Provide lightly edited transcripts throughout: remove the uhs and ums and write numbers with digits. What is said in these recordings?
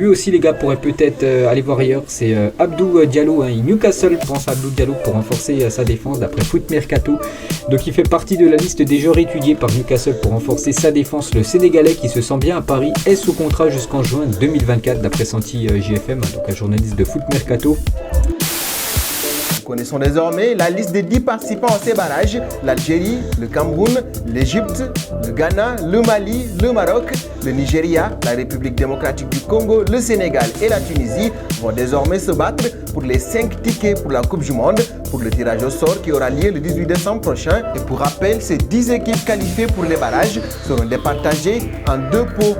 Lui aussi les gars pourrait peut-être aller voir ailleurs, c'est Abdou Diallo, Newcastle pense à Abdou Diallo pour renforcer sa défense d'après Foot Mercato. Donc il fait partie de la liste des joueurs étudiés par Newcastle pour renforcer sa défense. Le Sénégalais qui se sent bien à Paris est sous contrat jusqu'en juin 2024 d'après Santi JFM, donc un journaliste de Foot Mercato. Nous connaissons désormais la liste des 10 participants à ces barrages: l'Algérie, le Cameroun, l'Égypte, le Ghana, le Mali, le Maroc, le Nigeria, la République démocratique du Congo, le Sénégal et la Tunisie vont désormais se battre pour les 5 tickets pour la Coupe du Monde pour le tirage au sort qui aura lieu le 18 décembre prochain. Et pour rappel, ces 10 équipes qualifiées pour les barrages seront départagées en 2 pots.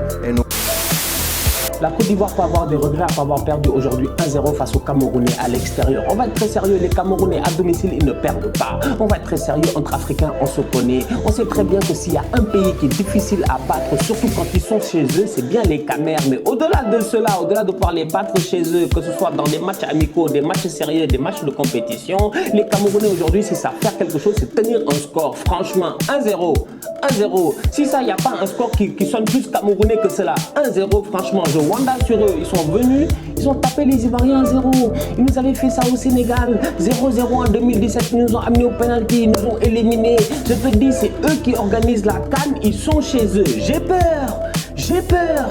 La Côte d'Ivoire peut avoir des regrets après avoir perdu aujourd'hui 1-0 face aux Camerounais à l'extérieur. On va être très sérieux, les Camerounais à domicile, ils ne perdent pas. On va être très sérieux, entre Africains, on se connaît. On sait très bien que s'il y a un pays qui est difficile à battre, surtout quand ils sont chez eux, c'est bien les Camers. Mais au-delà de cela, au-delà de pouvoir les battre chez eux, que ce soit dans des matchs amicaux, des matchs sérieux, des matchs de compétition, les Camerounais aujourd'hui, si ça faire quelque chose, c'est tenir un score. Franchement, 1-0. 1-0. Si ça, il n'y a pas un score qui sonne plus camerounais que cela. 1-0, franchement, je wanda sur eux. Ils sont venus, ils ont tapé les Ivoiriens 1-0. Ils nous avaient fait ça au Sénégal. 0-0 en 2017, ils nous ont amenés au penalty, ils nous ont éliminés. Je te dis, c'est eux qui organisent la CAN, ils sont chez eux. J'ai peur, j'ai peur.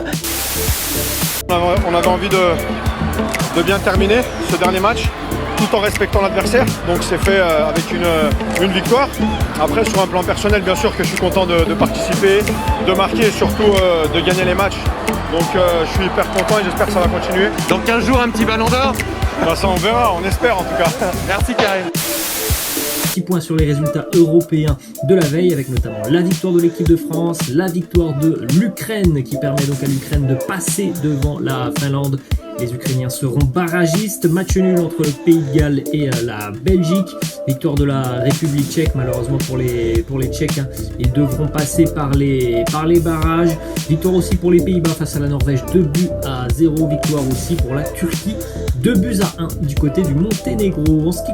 On avait envie de bien terminer ce dernier match, tout en respectant l'adversaire, donc c'est fait avec une victoire. Après, sur un plan personnel, bien sûr que je suis content de participer, de marquer et surtout de gagner les matchs. Donc je suis hyper content et j'espère que ça va continuer. Dans 15 jours, un petit ballon d'or? Bah, ça on verra, on espère en tout cas. Merci Karim. Petit point sur les résultats européens de la veille, avec notamment la victoire de l'équipe de France, la victoire de l'Ukraine qui permet donc à l'Ukraine de passer devant la Finlande. Les Ukrainiens seront barragistes. Match nul entre le Pays de Galles et la Belgique. Victoire de la République tchèque, malheureusement pour les Tchèques. Ils devront passer par les barrages. Victoire aussi pour les Pays-Bas face à la Norvège, 2-0. Victoire aussi pour la Turquie, 2-1 du côté du Monténégro. En ce qui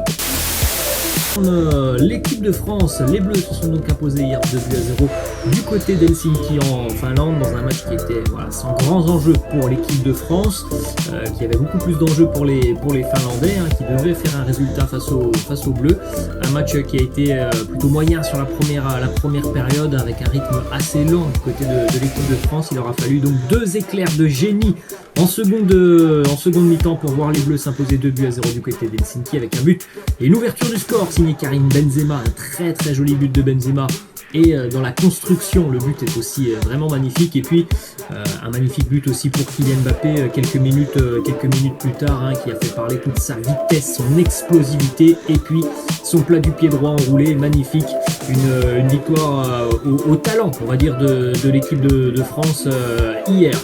l'équipe de France, les Bleus se sont donc imposés hier 2-0 du côté d'Helsinki en Finlande dans un match qui était sans grands enjeux pour l'équipe de France, qui avait beaucoup plus d'enjeux pour les Finlandais, qui devaient faire un résultat face aux Bleus. Un match qui a été plutôt moyen sur la première période avec un rythme assez lent du côté de l'équipe de France. Il aura fallu donc 2 éclairs de génie en seconde mi-temps pour voir les Bleus s'imposer 2-0 du côté d'Helsinki avec un but et une ouverture du score signé Karim Benzema, un très très joli but de Benzema. Et dans la construction, le but est aussi vraiment magnifique. Et puis un magnifique but aussi pour Kylian Mbappé quelques minutes plus tard, qui a fait parler toute sa vitesse, son explosivité et puis son plat du pied droit enroulé, magnifique. Une victoire au talent, on va dire, de l'équipe de France hier.